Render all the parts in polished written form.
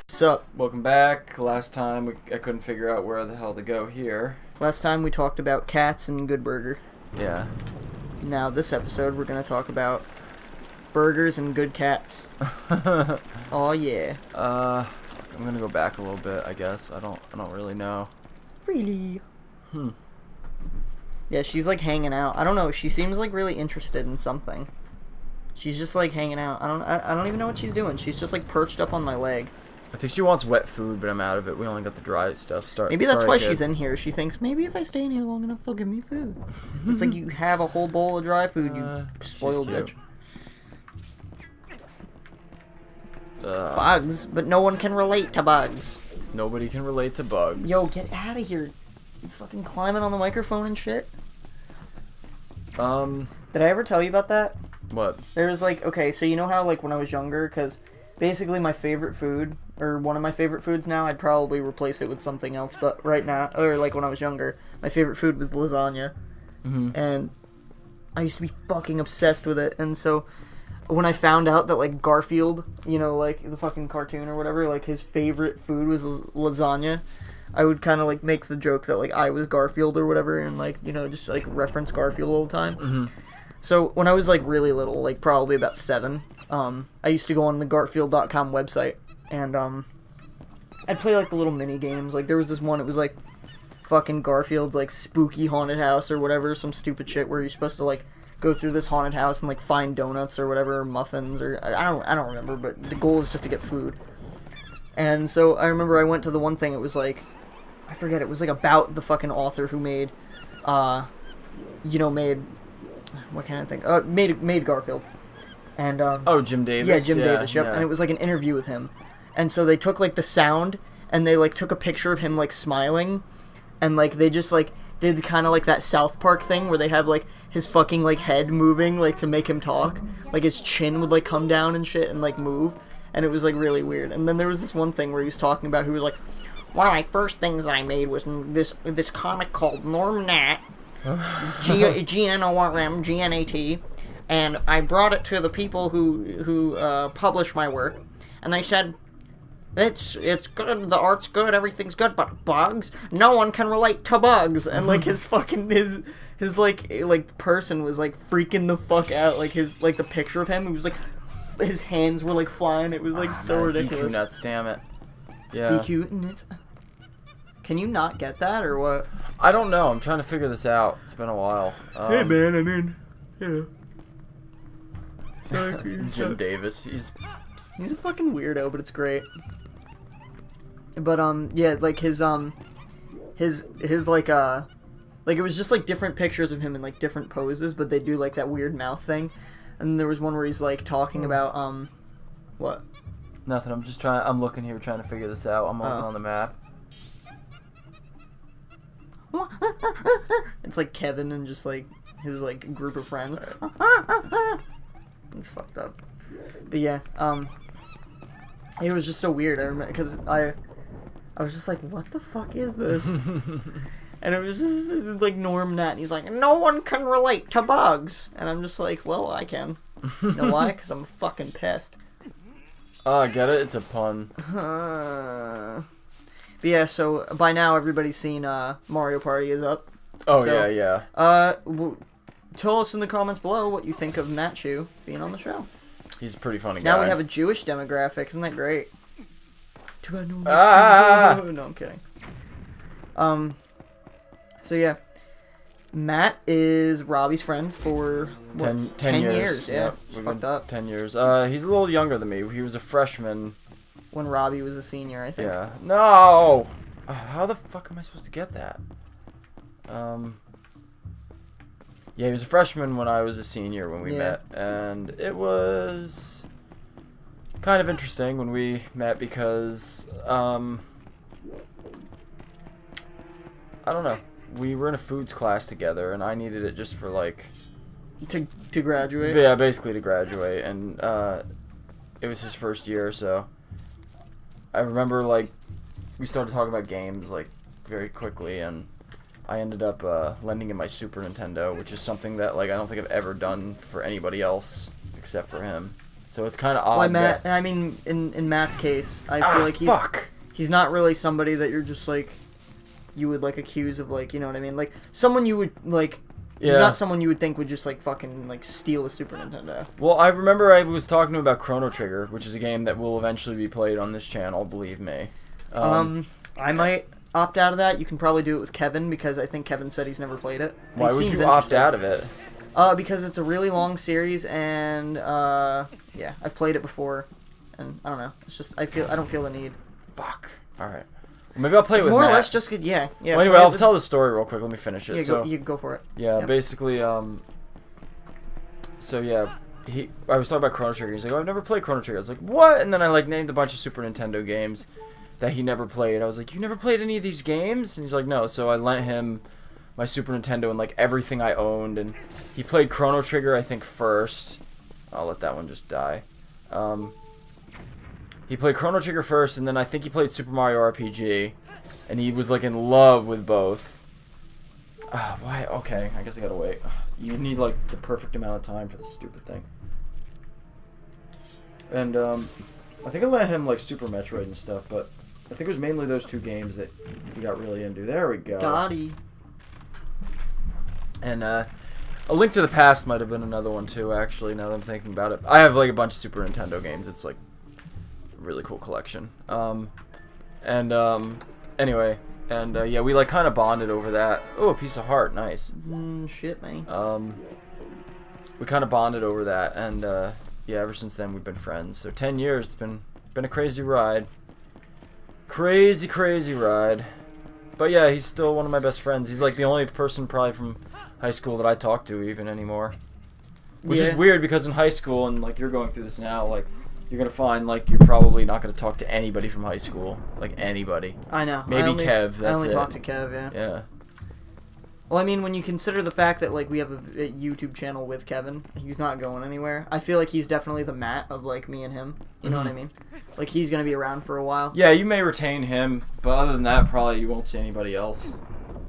Sup? Welcome back. Last time I couldn't figure out where the hell to go here. Last time we talked about cats and Good Burger. Yeah. Now this episode we're gonna talk about burgers and good cats. Oh yeah. I'm gonna go back a little bit, I guess. I don't really know. Really? Yeah, she's like hanging out. I don't know. She seems like really interested in something. She's just like hanging out. I don't even know what she's doing. She's just like perched up on my leg. I think she wants wet food, but I'm out of it. We only got the dry stuff. Maybe that's why she's in here. She thinks, maybe if I stay in here long enough, they'll give me food. It's like you have a whole bowl of dry food, you spoiled bitch. Bugs, but no one can relate to bugs. Nobody can relate to bugs. Yo, get out of here. You fucking climbing on the microphone and shit. Did I ever tell you about that? What? There was like, okay, so you know how like when I was younger, because basically my favorite food, or one of my favorite foods now, I'd probably replace it with something else, but right now, or like when I was younger, my favorite food was lasagna. And I used to be fucking obsessed with it, and so when I found out that like Garfield, you know, like the fucking cartoon or whatever, like his favorite food was lasagna, I would kind of like make the joke that like I was Garfield or whatever, and like, you know, just like reference Garfield all the time. So when I was like really little, like probably about 7, I used to go on the Garfield.com website, and I'd play like the little mini games. Like there was this one, it was like fucking Garfield's like spooky haunted house or whatever, some stupid shit where you're supposed to like go through this haunted house and like find donuts or whatever, or muffins, or I don't remember, but the goal is just to get food. And so I remember I went to the one thing, it was like, I forget, it was like about the fucking author who made, what kind of thing? Made Garfield. And oh, Jim Davis. Yeah, Jim Davis. Yep. Yeah. And it was like an interview with him. And so they took like the sound and they like took a picture of him like smiling, and like they just like did kind of like that South Park thing where they have like his fucking like head moving like to make him talk. Like his chin would like come down and shit and like move, and it was like really weird. And then there was this one thing where he was talking about who was like, one of my first things that I made was this comic called Norm Nat, G-N-O-R-M, G-N-A-T, and I brought it to the people who published my work, and they said, it's good, the art's good, everything's good, but bugs? No one can relate to bugs. And like his fucking, his like person was like freaking the fuck out, like his, like the picture of him, it was like, his hands were like flying, it was like so ridiculous. DQ nuts, damn it. Yeah. DQ nuts. Can you not get that, or what? I don't know. I'm trying to figure this out. It's been a while. Hey, man. I mean, you know. Jim Davis. He's a fucking weirdo, but it's great. But yeah, like his like it was just like different pictures of him in like different poses, but they do like that weird mouth thing. And there was one where he's like talking about what? Nothing. I'm looking here trying to figure this out. I'm looking on the map. It's like Kevin and just like his like group of friends. It's fucked up. But yeah, it was just so weird. I remember because I was just like, what the fuck is this? And it was just like Norm Nat, and he's like, no one can relate to bugs. And I'm just like, well, I can. You know why? Because I'm fucking pissed. Oh, I get it. It's a pun. But yeah, so by now everybody's seen Mario Party is up. Oh, so, yeah. Tell us in the comments below what you think of Matt Chu being on the show. He's a pretty funny guy. Now we have a Jewish demographic. Isn't that great? No, I'm kidding. So yeah, Matt is Robbie's friend for what, 10 years. Yeah, yep. Fucked up. 10 years. He's a little younger than me. He was a freshman when Robbie was a senior, I think. Yeah. No. How the fuck am I supposed to get that? Yeah, he was a freshman when I was a senior when we met, and it was kind of interesting when we met because I don't know. We were in a foods class together, and I needed it just for like to graduate. Yeah, basically to graduate, and it was his first year, so I remember like we started talking about games like very quickly, and I ended up lending him my Super Nintendo, which is something that like I don't think I've ever done for anybody else except for him. So it's kind of odd. Well, Matt, I mean, in Matt's case, I feel like he's not really somebody that you're just like you would like accuse of like, you know what I mean? Like someone you would like. He's not someone you would think would just like fucking like steal a Super Nintendo. Well, I remember I was talking to him about Chrono Trigger, which is a game that will eventually be played on this channel. Believe me. I might opt out of that. You can probably do it with Kevin because I think Kevin said he's never played it. Why would you opt out of it? Because it's a really long series, and yeah, I've played it before, and I don't know. It's just I don't feel the need. Fuck. All right. Well, maybe I'll play it with more Matt. Or less just yeah. Well, anyway, I'll tell the story real quick. Let me finish it. Yeah, so you go for it. Yeah, basically, so yeah, I was talking about Chrono Trigger. He's like, "Oh, I've never played Chrono Trigger." I was like, "What?" And then I like named a bunch of Super Nintendo games that he never played. I was like, "You never played any of these games?" And he's like, "No." So I lent him my Super Nintendo and like everything I owned, and he played Chrono Trigger I think first. I'll let that one just die. He played Chrono Trigger first, and then I think he played Super Mario RPG, and he was like in love with both. Why? Okay, I guess I gotta wait. You need like the perfect amount of time for this stupid thing. And I think I let him like Super Metroid and stuff, but I think it was mainly those two games that he got really into. There we go. Gotti. And A Link to the Past might have been another one too, actually, now that I'm thinking about it. I have like a bunch of Super Nintendo games. It's like a really cool collection. Anyway, yeah, we like kind of bonded over that. Oh, a piece of heart, nice. Shit, man. We kind of bonded over that, and yeah, ever since then we've been friends. So 10 years, it's been a crazy ride. Crazy ride. But yeah, he's still one of my best friends. He's like the only person probably from high school that I talk to even anymore. Which is weird because in high school, and like you're going through this now, like you're gonna find like you're probably not gonna talk to anybody from high school, like anybody. I know. Maybe Kev. That's I only it. talk to Kev. Yeah. Yeah. Well, I mean, when you consider the fact that like we have a YouTube channel with Kevin, he's not going anywhere. I feel like he's definitely the Matt of like me and him. You know what I mean? Like he's gonna be around for a while. Yeah, you may retain him, but other than that, probably you won't see anybody else.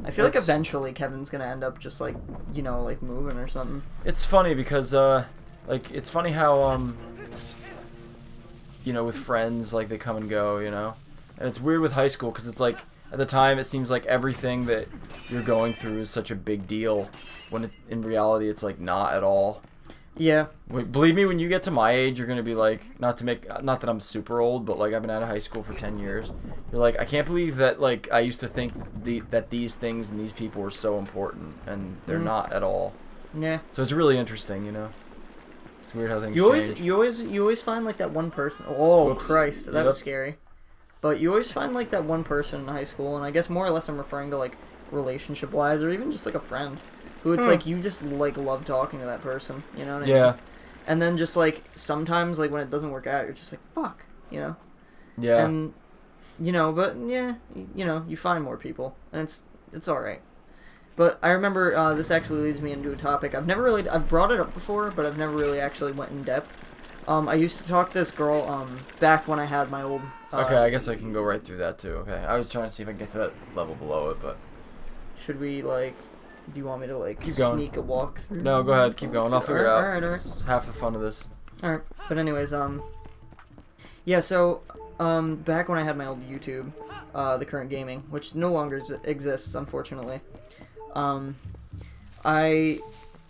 I feel like eventually Kevin's gonna end up just like, you know, like moving or something. It's funny because like it's funny how you know, with friends, like they come and go, you know, and it's weird with high school because it's like at the time it seems like everything that you're going through is such a big deal when in reality it's like not at all. Yeah. Wait, believe me, when you get to my age, you're gonna be like, not that I'm super old, but like I've been out of high school for 10 years. You're like, I can't believe that like I used to think that these things and these people were so important, and they're not at all. Yeah. So it's really interesting, you know. It's weird how things change. You always find like that one person. Oh, whoops. Christ, that was scary. But you always find like that one person in high school, and I guess more or less I'm referring to like relationship wise, or even just like a friend. Who it's like you just like love talking to that person, you know what I mean? Yeah. And then just like sometimes like when it doesn't work out, you're just like fuck, you know? Yeah. And you know, but yeah, you know, you find more people, and it's all right. But I remember this actually leads me into a topic I've brought it up before, but I've never really actually went in depth. I used to talk to this girl back when I had my old. Okay, I guess I can go right through that too. Okay, I was trying to see if I can get to that level below it, but. Should we like? Do you want me to like keep going. Sneak a walk through? No, go ahead, keep going. I'll figure it out. Alright. It's half the fun of this. Alright, but anyways, yeah. So, back when I had my old YouTube, the current gaming, which no longer exists, unfortunately. I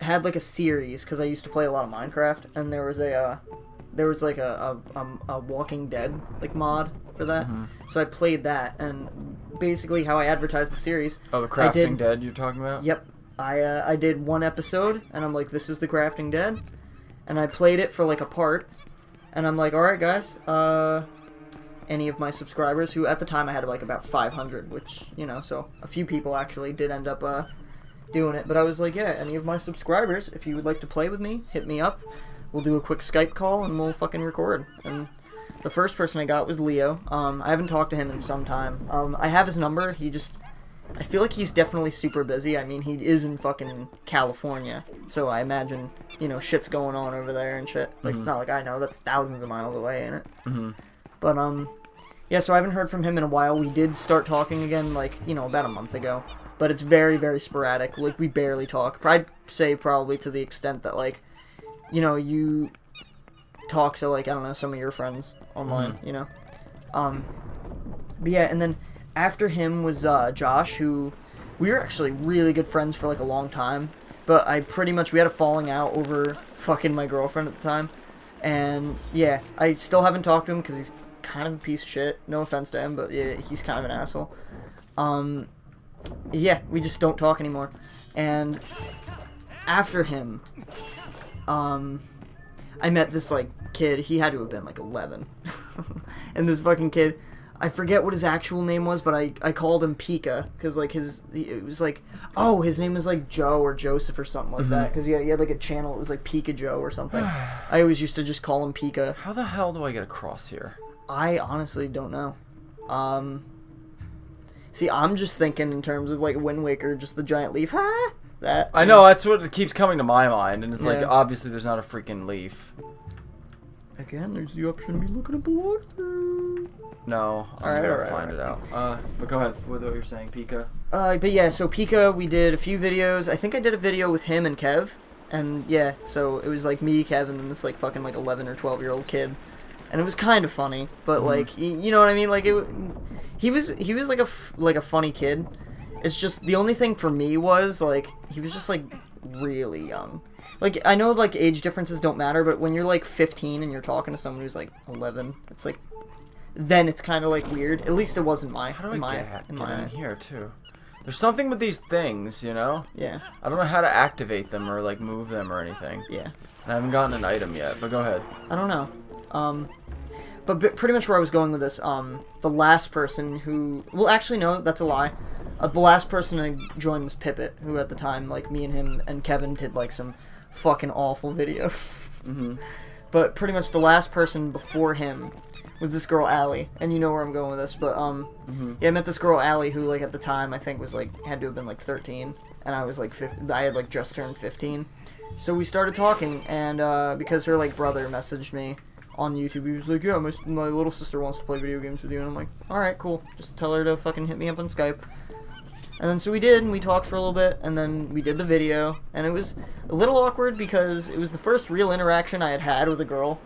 had like a series because I used to play a lot of Minecraft, and there was like a Walking Dead like mod for that. So I played that, and basically how I advertised the series. Oh, the Crafting Dead you're talking about? Yep. I did one episode, and I'm like, this is the Crafting Dead, and I played it for like a part, and I'm like, all right, guys, any of my subscribers, who at the time I had like about 500, which, you know, so a few people actually did end up doing it, but I was like, yeah, any of my subscribers, if you would like to play with me, hit me up. We'll do a quick Skype call, and we'll fucking record. And the first person I got was Leo. I haven't talked to him in some time. I have his number. I feel like he's definitely super busy. I mean, he is in fucking California, so I imagine, you know, shit's going on over there and shit. Like, it's not like I know. That's thousands of miles away, ain't it? But, Yeah, so I haven't heard from him in a while. We did start talking again, like, you know, about a month ago. But it's very, very sporadic. Like, we barely talk. I'd say probably to the extent that, like, you know, you talk to, like, I don't know, some of your friends online, you know? But yeah, and then after him was Josh, who we were actually really good friends for, like, a long time. But we had a falling out over fucking my girlfriend at the time. And, yeah, I still haven't talked to him because he's kind of a piece of shit. No offense to him, but yeah, he's kind of an asshole. Yeah, we just don't talk anymore. And after him, I met this, like, kid. He had to have been, like, 11. And this fucking kid, I forget what his actual name was, but I called him Pika, because, like, it was, like, oh, his name was, like, Joe or Joseph or something like that, because he had, like, a channel, it was, like, Pika Joe or something. I always used to just call him Pika. How the hell do I get across here? I honestly don't know. See, I'm just thinking in terms of, like, Wind Waker, just the giant leaf. Ha! That. I know, that's what keeps coming to my mind, and it's like, Yeah. obviously there's not a freaking leaf. Again, there's the option of me looking up a walkthrough. No, I'm Alright, gonna alright, find it out. But go ahead with what you're saying, Pika. But yeah, so Pika, we did a few videos. I think I did a video with him and Kev. And yeah, so it was like me, Kev, and then this like fucking like 11 or 12-year-old kid. And it was kind of funny, but like, you know what I mean? Like he was like a funny kid. It's just the only thing for me was like he was just like really young. Like I know like age differences don't matter, but when you're like 15 and you're talking to someone who's like 11, it's like then it's kind of like weird. At least it wasn't my How do I get in in here too? There's something with these things, you know? Yeah. I don't know how to activate them or like move them or anything. Yeah. And I haven't gotten an item yet, but go ahead. I don't know. But pretty much where I was going with this, the last person who... Well, actually, no, that's a lie. The last person I joined was Pippet, who at the time, like, me and him and Kevin did, like, some fucking awful videos. But pretty much the last person before him was this girl, Allie. And you know where I'm going with this, but, yeah, I met this girl, Allie, who, like, at the time, I think was, like, had to have been, like, 13. And I was, like, I had, like, just turned 15. So we started talking, and, because her, like, brother messaged me on YouTube, he was like, yeah, my little sister wants to play video games with you, and I'm like, alright, cool, just tell her to fucking hit me up on Skype. And then so we did, and we talked for a little bit, and then we did the video, and it was a little awkward because it was the first real interaction I had had with a girl.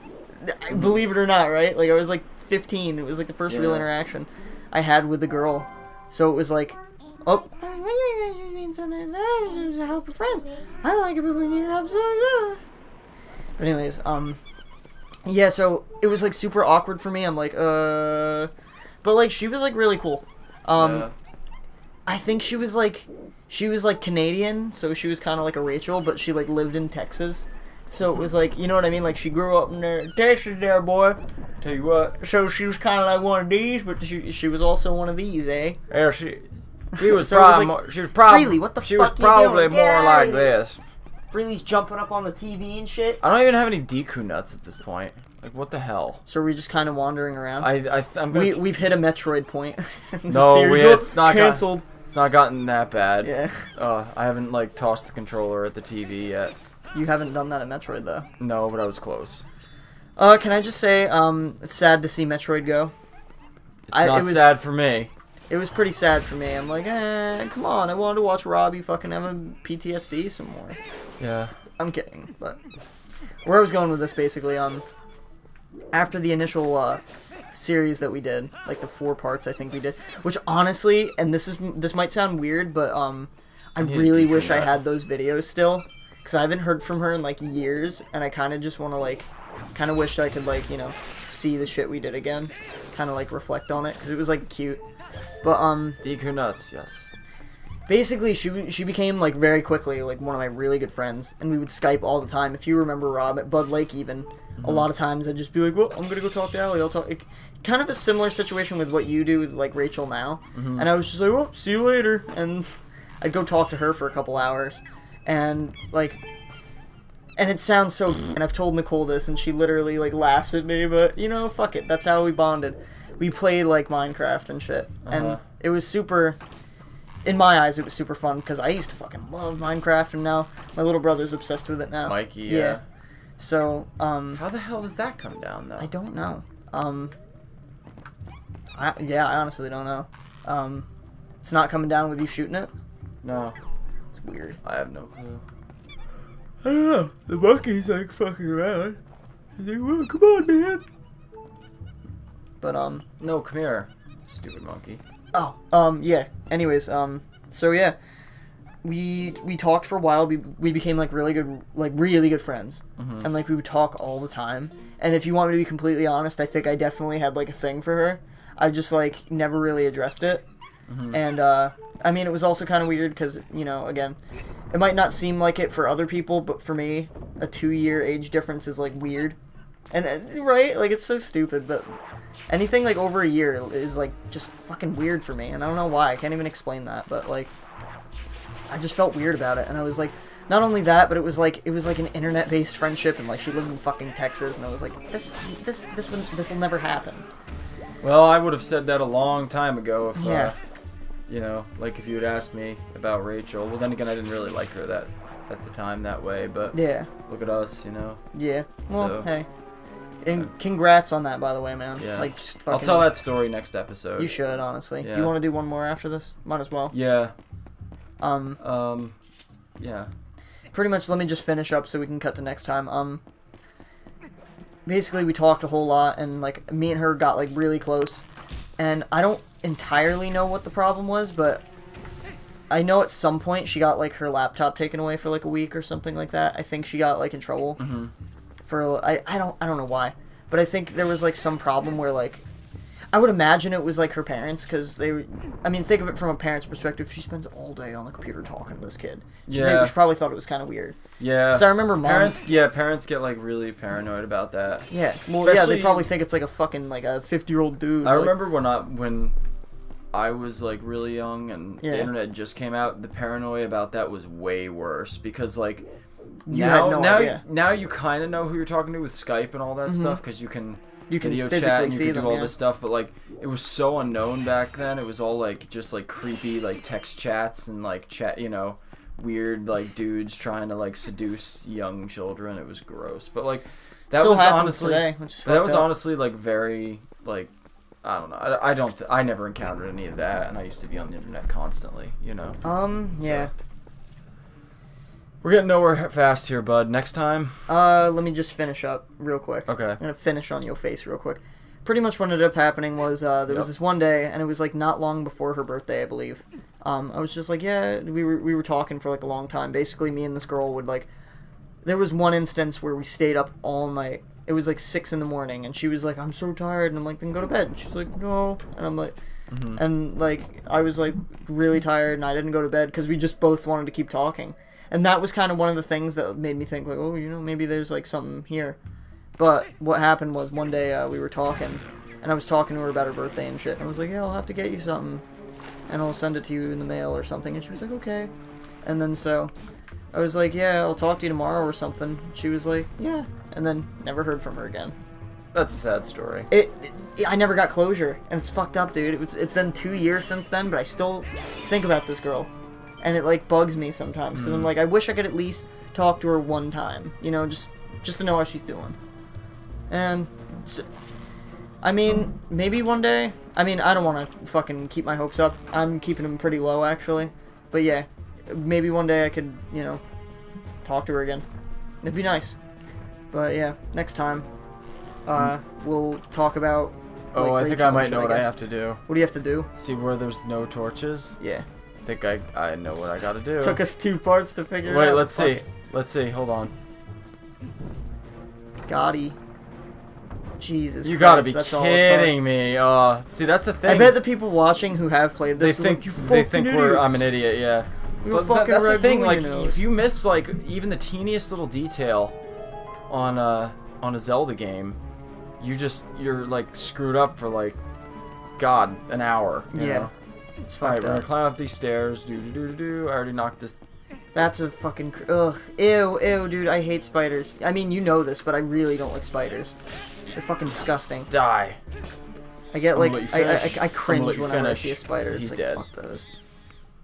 Believe it or not, right? Like, I was like 15, it was like the first real interaction I had with a girl. So it was like, oh, so nice, help your friends. I don't like it, but we need help. But anyways, yeah, so it was like super awkward for me. I'm like, but like she was like really cool. I think she was like Canadian, so she was kind of like a Rachel, but she like lived in Texas. So it was like, you know what I mean? Like she grew up in there, Texas, there, boy. Tell you what. So she was kind of like one of these, but she was also one of these, eh? Yeah, she was So probably it was like, she was probably Freely, what the she fuck was you probably doing? more Get like outta here. this. Freely's jumping up on the TV and shit. I don't even have any Deku nuts at this point. Like, what the hell? So we're just kind of wandering around. I'm gonna... We've hit a Metroid point. No, it's not canceled. It's not gotten that bad. Yeah. I haven't like tossed the controller at the TV yet. You haven't done that at Metroid though. No, but I was close. Can I just say, it's sad to see Metroid go. It was sad for me. It was pretty sad for me. I'm like, come on, I wanted to watch Robbie fucking have a PTSD some more. Yeah. I'm kidding, but where I was going with this basically, after the initial series that we did, like the 4 parts I think we did, which honestly, and this might sound weird, but I really wish I had those videos still, because I haven't heard from her in like years, and I kind of just want to like, kind of wish I could like, you know, see the shit we did again, kind of like reflect on it, because it was like cute. But Deku nuts, yes. basically she became like very quickly like one of my really good friends, and we would Skype all the time. If you remember Rob at Bud Lake, even a lot of times I'd just be like, well, I'm gonna go talk to Allie, I'll talk. Kind of a similar situation with what you do with like Rachel now. And I was just like, well, see you later, and I'd go talk to her for a couple hours, and like, and it sounds so, and I've told Nicole this, and she literally like laughs at me, but you know, fuck it, that's how we bonded. We played like Minecraft and shit, and it was super, in my eyes, it was super fun, because I used to fucking love Minecraft, and now my little brother's obsessed with it now. Mikey, yeah. So, how the hell does that come down, though? I don't know. I honestly don't know. It's not coming down with you shooting it? No. It's weird. I have no clue. I don't know. The monkey's like fucking around. He's like, well, come on, man. But, No, come here. Stupid monkey. Oh, yeah. Anyways, so yeah. We talked for a while. We became like really good friends. Mm-hmm. And like we would talk all the time. And if you want me to be completely honest, I think I definitely had like a thing for her. I just like never really addressed it. Mm-hmm. And I mean, it was also kind of weird because, you know, again, it might not seem like it for other people, but for me, a 2-year age difference is like weird. And right, like it's so stupid, but anything like over a year is like just fucking weird for me, and I don't know why. I can't even explain that, but like I just felt weird about it. And I was like, not only that, but it was like an internet-based friendship, and like she lived in fucking Texas, and I was like, this will never happen. Well, I would have said that a long time ago if Yeah. you know, like if you had asked me about Rachel. Well, then again, I didn't really like her that at the time that way, but Yeah. look at us, you know. Yeah. Well, So- hey. And congrats on that, by the way, man. Yeah. Like, just fucking... I'll tell that story next episode. You should, honestly. Yeah. Do you want to do one more after this? Might as well. Yeah. Um, Yeah. pretty much, let me just finish up so we can cut to next time. Basically, we talked a whole lot, and, like, me and her got, like, really close. And I don't entirely know what the problem was, but I know at some point she got, like, her laptop taken away for, like, a week or something like that. I think she got, like, in trouble. Mm-hmm. I don't know why, but I think there was like some problem where like I would imagine it was like her parents, because I mean, think of it from a parent's perspective. She spends all day on the computer talking to this kid. She probably thought it was kind of weird. Yeah. Because I remember parents get like really paranoid about that. Yeah. Well, Especially, they probably think it's like a fucking like a 50-year-old dude. I like, remember when I was like really young and Yeah. the internet just came out, the paranoia about that was way worse, because like You had no idea. Now you kind of know who you're talking to with Skype and all that stuff, because you can video physically chat and you see can them, do all yeah. this stuff, but like it was so unknown back then. It was all like just like creepy like text chats and like chat, you know, weird like dudes trying to like seduce young children. It was gross, but like that Still was happens honestly today, which is but that fucked was up. honestly like very like I don't know. I never encountered any of that, and I used to be on the internet constantly, you know. Yeah. We're getting nowhere fast here, bud. Next time. Let me just finish up real quick. Okay. I'm gonna finish on your face real quick. Pretty much what ended up happening was there was this one day, and it was like not long before her birthday, I believe. I was just like, yeah, we were talking for like a long time. Basically, me and this girl would like. There was one instance where we stayed up all night. It was like 6 in the morning, and she was like, "I'm so tired," and I'm like, "Then go to bed." And she's like, "No," and I'm like. And like I was like really tired, and I didn't go to bed because we just both wanted to keep talking. And that was kind of one of the things that made me think, like, oh, you know, maybe there's, like, something here. But what happened was one day we were talking, and I was talking to her about her birthday and shit. And I was like, yeah, I'll have to get you something, and I'll send it to you in the mail or something. And she was like, okay. And then so I was like, yeah, I'll talk to you tomorrow or something. She was like, yeah. And then never heard from her again. That's a sad story. I never got closure, and it's fucked up, dude. It's been 2 years since then, but I still think about this girl. And it, like, bugs me sometimes, because I'm like, I wish I could at least talk to her one time, you know, just to know how she's doing. And, I mean, maybe one day, I mean, I don't want to fucking keep my hopes up. I'm keeping them pretty low, actually. But yeah, maybe one day I could, you know, talk to her again. It'd be nice. But yeah, next time, we'll talk about, like, Oh, I think Rachel I and might shit, know what I guess. have to do. What do you have to do? See where there's no torches? Yeah. I think I know what I gotta do. Took us 2 parts to figure it out. Wait, let's Fuck. see. Let's see. Hold on. Gotti. Jesus You Christ, gotta be that's all it took. kidding me. See, that's the thing. I bet the people watching who have played they this are think like, you they fucking think idiots. I'm an idiot. Yeah. You're But fucking that's the Red thing. Bull, Like, you know. if you miss like even the teeniest little detail on a Zelda game, you're like screwed up for like, God, an hour. You Yeah. know? It's All right, fucked we're gonna up. climb up these stairs. I already knocked this. That's a fucking... Ugh. Ew, dude, I hate spiders. I mean, you know this, but I really don't like spiders. They're fucking disgusting. Die. I get, I'm like... gonna let you finish. I I'm gonna cringe let you whenever I finish. see a spider. It's He's like, dead. fuck those.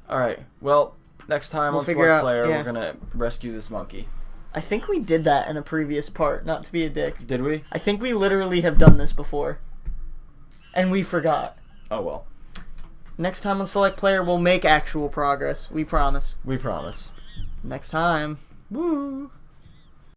All right. Well, next time We'll on figure out- SelectPlayer, yeah. we're gonna rescue this monkey. I think we did that in a previous part, not to be a dick. Did we? I think we literally have done this before. and we forgot. Oh well. Next time on SelectPlayer, we'll make actual progress. We promise. We promise. Next time. Woo!